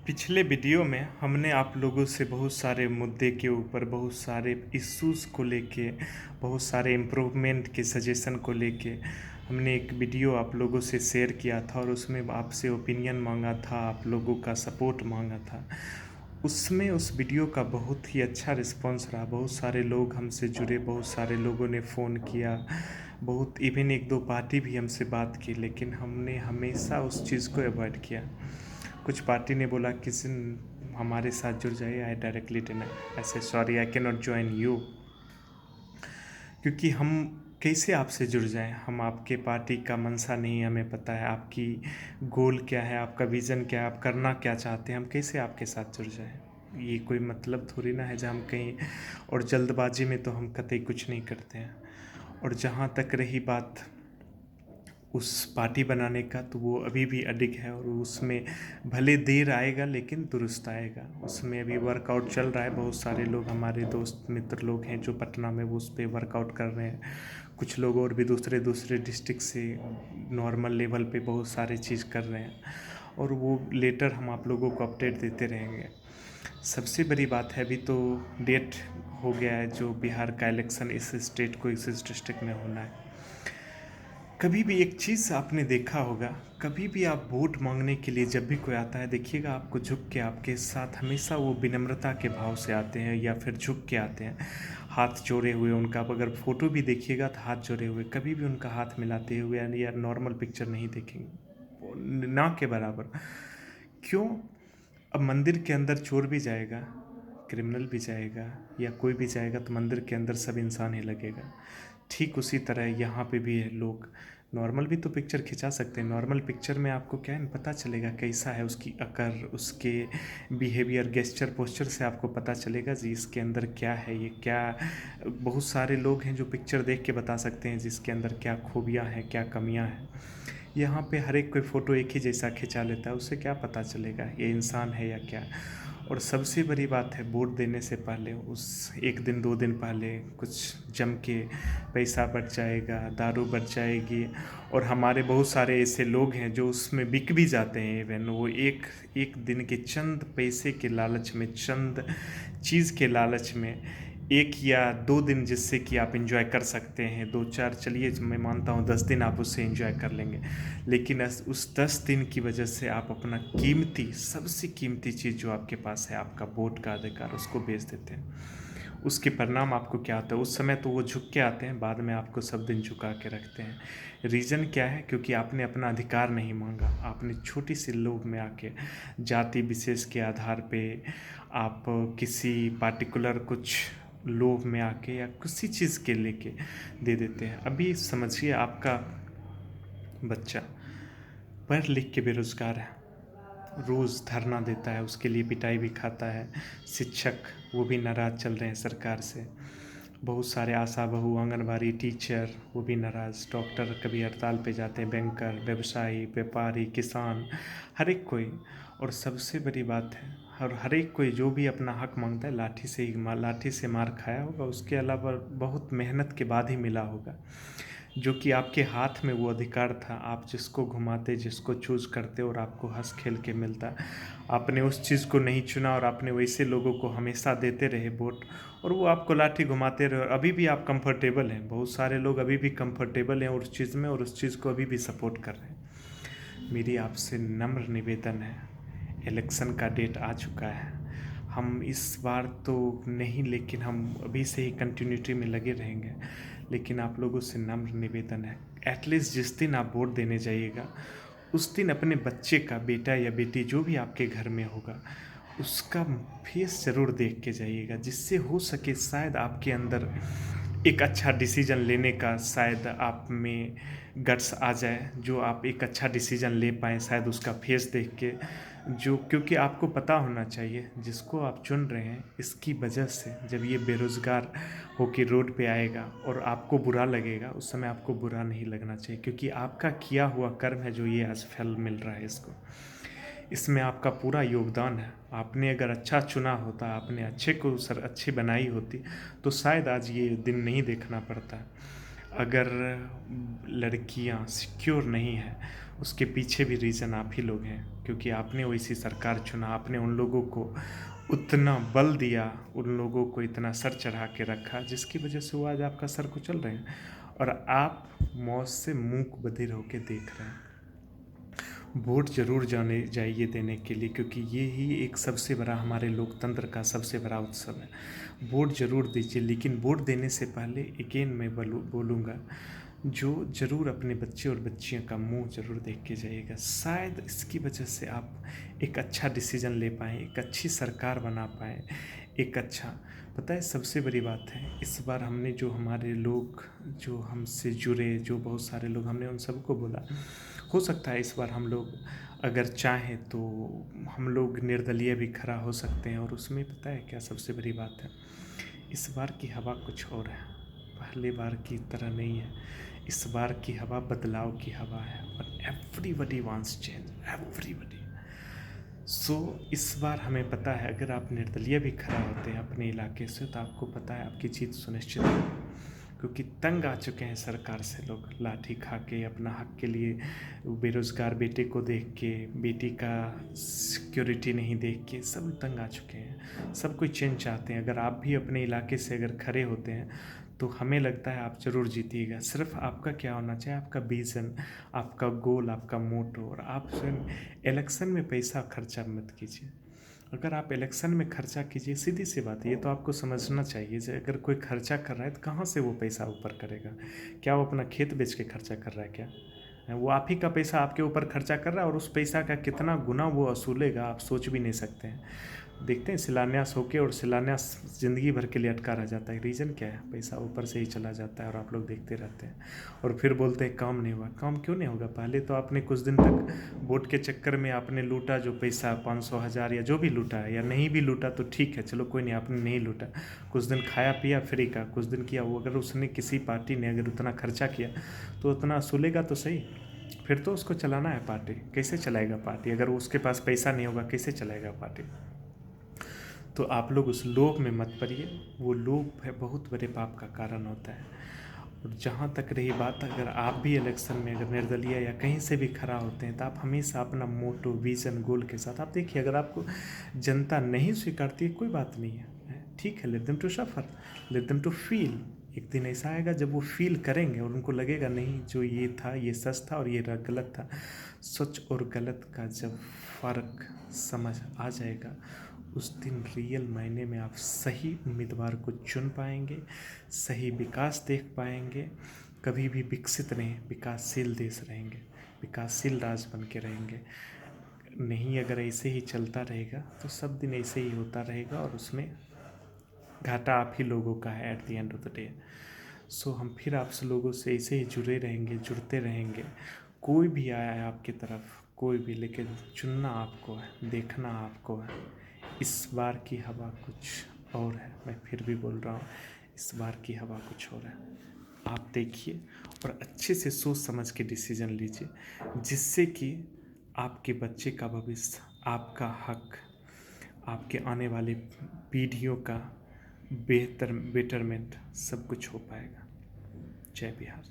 पिछले वीडियो में हमने आप लोगों से बहुत सारे मुद्दे के ऊपर, बहुत सारे इश्यूज़ को लेके, बहुत सारे इम्प्रूवमेंट के सजेशन को लेके हमने एक वीडियो आप लोगों से शेयर किया था और उसमें आपसे ओपिनियन मांगा था, आप लोगों का सपोर्ट मांगा था। उसमें उस वीडियो का बहुत ही अच्छा रिस्पांस रहा। बहुत सारे लोग हमसे जुड़े, बहुत सारे लोगों ने फ़ोन किया, बहुत इवन एक दो पार्टी भी हमसे बात की, लेकिन हमने हमेशा उस चीज़ को अवॉइड किया। कुछ पार्टी ने बोला किसी हमारे साथ जुड़ जाइए, आई डायरेक्टली डिनाई, ऐसे sorry I can not join you, क्योंकि हम कैसे आपसे जुड़ जाएं। हम आपके पार्टी का मंशा नहीं हमें पता है, आपकी गोल क्या है, आपका विज़न क्या है, आप करना क्या चाहते हैं, हम कैसे आपके साथ जुड़ जाएं। ये कोई मतलब थोड़ी ना है जहाँ हम कहीं, और जल्दबाजी में तो हम कतई कुछ नहीं करते हैं। और जहाँ तक रही बात उस पार्टी बनाने का, तो वो अभी भी अडिग है और उसमें भले देर आएगा लेकिन दुरुस्त आएगा। उसमें अभी वर्कआउट चल रहा है। बहुत सारे लोग हमारे दोस्त मित्र लोग हैं जो पटना में वो उस पर वर्कआउट कर रहे हैं। कुछ लोग और भी दूसरे दूसरे डिस्ट्रिक्ट से नॉर्मल लेवल पे बहुत सारे चीज़ कर रहे हैं, और वो लेटर हम आप लोगों को अपडेट देते रहेंगे। सबसे बड़ी बात है, अभी तो डेट हो गया है जो बिहार का इलेक्शन इस स्टेट को, इस डिस्ट्रिक्ट में होना है। कभी भी एक चीज़ आपने देखा होगा, कभी भी आप वोट मांगने के लिए जब भी कोई आता है, देखिएगा आपको झुक के आपके साथ हमेशा वो विनम्रता के भाव से आते हैं या फिर झुक के आते हैं, हाथ जोड़े हुए। उनका आप अगर फ़ोटो भी देखिएगा तो हाथ जोड़े हुए, कभी भी उनका हाथ मिलाते हुए या नॉर्मल पिक्चर नहीं देखेंगे, ना के बराबर। क्यों? अब मंदिर के अंदर चोर भी जाएगा, क्रिमिनल भी जाएगा, या कोई भी जाएगा तो मंदिर के अंदर सब इंसान ही लगेगा। ठीक उसी तरह यहाँ पे भी है, लोग नॉर्मल भी तो पिक्चर खिंचा सकते हैं। नॉर्मल पिक्चर में आपको क्या है, पता चलेगा कैसा है उसकी अकर, उसके बिहेवियर, गेस्चर, पोस्चर से आपको पता चलेगा जी इसके अंदर क्या है, ये क्या। बहुत सारे लोग हैं जो पिक्चर देख के बता सकते हैं जिसके अंदर क्या खूबियाँ हैं, क्या कमियाँ हैं। यहाँ पे हर एक कोई फ़ोटो एक ही जैसा खिंचा लेता है, उससे क्या पता चलेगा ये इंसान है या क्या। और सबसे बड़ी बात है, वोट देने से पहले उस एक दिन दो दिन पहले कुछ जम के पैसा बढ़ जाएगा, दारू बढ़ जाएगी, और हमारे बहुत सारे ऐसे लोग हैं जो उसमें बिक भी जाते हैं। इवन वो एक एक दिन के चंद पैसे के लालच में, चंद चीज़ के लालच में, एक या दो दिन जिससे कि आप एंजॉय कर सकते हैं, दो चार, चलिए मैं मानता हूँ 10 दिन आप उससे एंजॉय कर लेंगे, लेकिन उस 10 दिन की वजह से आप अपना कीमती, सबसे कीमती चीज़ जो आपके पास है, आपका वोट का अधिकार, उसको बेच देते हैं। उसके परिणाम आपको क्या होता है? उस समय तो वो झुक के आते हैं, बाद में आपको सब दिन झुका के रखते हैं। रीज़न क्या है? क्योंकि आपने अपना अधिकार नहीं मांगा। आपने छोटी सी लोभ में आके, जाति विशेष के आधार पे आप किसी पार्टिकुलर कुछ लोभ में आके या किसी चीज़ के लेके दे देते हैं। अभी समझिए, आपका बच्चा पढ़ लिख के बेरोज़गार है, रोज़ धरना देता है, उसके लिए पिटाई भी खाता है। शिक्षक वो भी नाराज़ चल रहे हैं सरकार से। बहुत सारे आशा बहू, आंगनबाड़ी टीचर वो भी नाराज़। डॉक्टर कभी हड़ताल पे जाते हैं, बैंकर, व्यवसायी, व्यापारी, किसान, हर एक कोई। और सबसे बड़ी बात है, और हर एक कोई जो भी अपना हक मांगता है, लाठी से मार खाया होगा, उसके अलावा बहुत मेहनत के बाद ही मिला होगा। जो कि आपके हाथ में वो अधिकार था, आप जिसको घुमाते, जिसको चूज़ करते, और आपको हंस खेल के मिलता। आपने उस चीज़ को नहीं चुना और आपने वैसे लोगों को हमेशा देते रहे वोट, और वो आपको लाठी घुमाते रहे, और अभी भी आप कंफर्टेबल हैं। बहुत सारे लोग अभी भी कंफर्टेबल हैं उस चीज़ में, और उस चीज़ को अभी भी सपोर्ट कर रहे हैं। मेरी आपसे नम्र निवेदन है, इलेक्शन का डेट आ चुका है। हम इस बार तो नहीं, लेकिन हम अभी से ही कंटिन्यूटी में लगे रहेंगे। लेकिन आप लोगों से नम्र निवेदन है, एटलीस्ट जिस दिन आप वोट देने जाइएगा, उस दिन अपने बच्चे का, बेटा या बेटी जो भी आपके घर में होगा, उसका फेस ज़रूर देख के जाइएगा, जिससे हो सके शायद आपके अंदर एक अच्छा डिसीजन लेने का, शायद आप में गट्स आ जाए, जो आप एक अच्छा डिसीजन ले पाएँ शायद उसका फेस देख के। जो, क्योंकि आपको पता होना चाहिए जिसको आप चुन रहे हैं, इसकी वजह से जब ये बेरोज़गार होके रोड पे आएगा और आपको बुरा लगेगा, उस समय आपको बुरा नहीं लगना चाहिए, क्योंकि आपका किया हुआ कर्म है जो ये आज फल मिल रहा है इसको। इसमें आपका पूरा योगदान है। आपने अगर अच्छा चुना होता, आपने अच्छे को अच्छी बनाई होती, तो शायद आज ये दिन नहीं देखना पड़ता। अगर लड़कियां सिक्योर नहीं हैं, उसके पीछे भी रीज़न आप ही लोग हैं, क्योंकि आपने वैसी सरकार चुना, आपने उन लोगों को उतना बल दिया, उन लोगों को इतना सर चढ़ा के रखा, जिसकी वजह से वो आज आपका सर कुचल रहे हैं और आप मौत से मूक बधिर होकर देख रहे हैं। वोट जरूर जाने जाइए देने के लिए, क्योंकि ये ही एक सबसे बड़ा हमारे लोकतंत्र का सबसे बड़ा उत्सव है। वोट जरूर दीजिए, लेकिन वोट देने से पहले अगेन मैं बोलूँगा, जो ज़रूर अपने बच्चे और बच्चियों का मुंह ज़रूर देख के जाइएगा। शायद इसकी वजह से आप एक अच्छा डिसीजन ले पाएँ, एक अच्छी सरकार बना पाएँ, एक अच्छा, पता है सबसे बड़ी बात है, इस बार हमने जो हमारे लोग जो हमसे जुड़े, जो बहुत सारे लोग, हमने उन सबको बोला हो सकता है इस बार हम लोग अगर चाहें तो हम लोग निर्दलीय भी खड़ा हो सकते हैं। और उसमें पता है क्या सबसे बड़ी बात है, इस बार की हवा कुछ और है, पहले बार की तरह नहीं है। इस बार की हवा बदलाव की हवा है और एवरीबडी वांट्स चेंज, एवरीबडी। सो इस बार हमें पता है, अगर आप निर्दलीय भी खड़ा होते हैं अपने इलाके से, तो आपको पता है आपकी जीत सुनिश्चित है, क्योंकि तंग आ चुके हैं सरकार से लोग, लाठी खा के अपना हक के लिए, बेरोज़गार बेटे को देख के, बेटी का सिक्योरिटी नहीं देख के, सब तंग आ चुके हैं। सब कोई चेंज चाहते हैं। अगर आप भी अपने इलाके से अगर खड़े होते हैं तो हमें लगता है आप ज़रूर जीतिएगा। सिर्फ आपका क्या होना चाहिए, आपका विज़न, आपका गोल, आपका मोटो। और आप इलेक्शन में पैसा खर्चा मत कीजिए। अगर आप इलेक्शन में खर्चा कीजिए, सीधी सी बात है, ये तो आपको समझना चाहिए कि अगर कोई खर्चा कर रहा है तो कहाँ से वो पैसा ऊपर करेगा। क्या वो अपना खेत बेच के खर्चा कर रहा है क्या? वो आप ही का पैसा आपके ऊपर खर्चा कर रहा है, और उस पैसा का कितना गुना वो वसूलेगा आप सोच भी नहीं सकते हैं। देखते हैं शिलान्यास होके, और शिलान्यास ज़िंदगी भर के लिए अटका रह जाता है। रीज़न क्या है? पैसा ऊपर से ही चला जाता है और आप लोग देखते रहते हैं और फिर बोलते हैं काम नहीं हुआ। काम क्यों नहीं होगा? पहले तो आपने कुछ दिन तक वोट के चक्कर में आपने लूटा जो पैसा, 500 हज़ार या जो भी लूटा है, या नहीं भी लूटा तो ठीक है, चलो कोई नहीं, आपने नहीं लूटा, कुछ दिन खाया पिया फ्री का, कुछ दिन किया। वो अगर उसने किसी पार्टी ने अगर उतना खर्चा किया तो उतना वसूलेगा तो सही। फिर तो उसको चलाना है पार्टी। कैसे चलाएगा पार्टी? अगर उसके पास पैसा नहीं होगा कैसे चलाएगा पार्टी? तो आप लोग उस लोभ में मत पड़िए। वो लोभ है बहुत बड़े पाप का कारण होता है। और जहाँ तक रही बात, अगर आप भी इलेक्शन में अगर निर्दलीय या कहीं से भी खड़ा होते हैं तो आप हमेशा अपना मोटो, विज़न, गोल के साथ आप देखिए। अगर आपको जनता नहीं स्वीकारती है, कोई बात नहीं है, ठीक है, let them to suffer, let them to feel. एक दिन ऐसा आएगा जब वो फील करेंगे और उनको लगेगा नहीं, जो ये था ये सच था और ये गलत था। सच और गलत का जब फ़र्क समझ आ जाएगा, उस दिन रियल मायने में आप सही उम्मीदवार को चुन पाएंगे, सही विकास देख पाएंगे। कभी भी विकसित नहीं, विकासशील देश रहेंगे, विकासशील राज्य बन के रहेंगे। नहीं, अगर ऐसे ही चलता रहेगा तो सब दिन ऐसे ही होता रहेगा और उसमें घाटा आप ही लोगों का है at the end of the day. So हम फिर आपसे लोगों से ऐसे ही जुड़े रहेंगे, जुड़ते रहेंगे। कोई भी आया है आपकी तरफ, कोई भी, लेकिन चुनना आपको है, देखना आपको है। इस बार की हवा कुछ और है, मैं फिर भी बोल रहा हूँ, इस बार की हवा कुछ और है। आप देखिए और अच्छे से सोच समझ के डिसीजन लीजिए, जिससे कि आपके बच्चे का भविष्य, आपका हक, आपके आने वाले पीढ़ियों का बेहतर बेटरमेंट सब कुछ हो पाएगा। जय बिहार।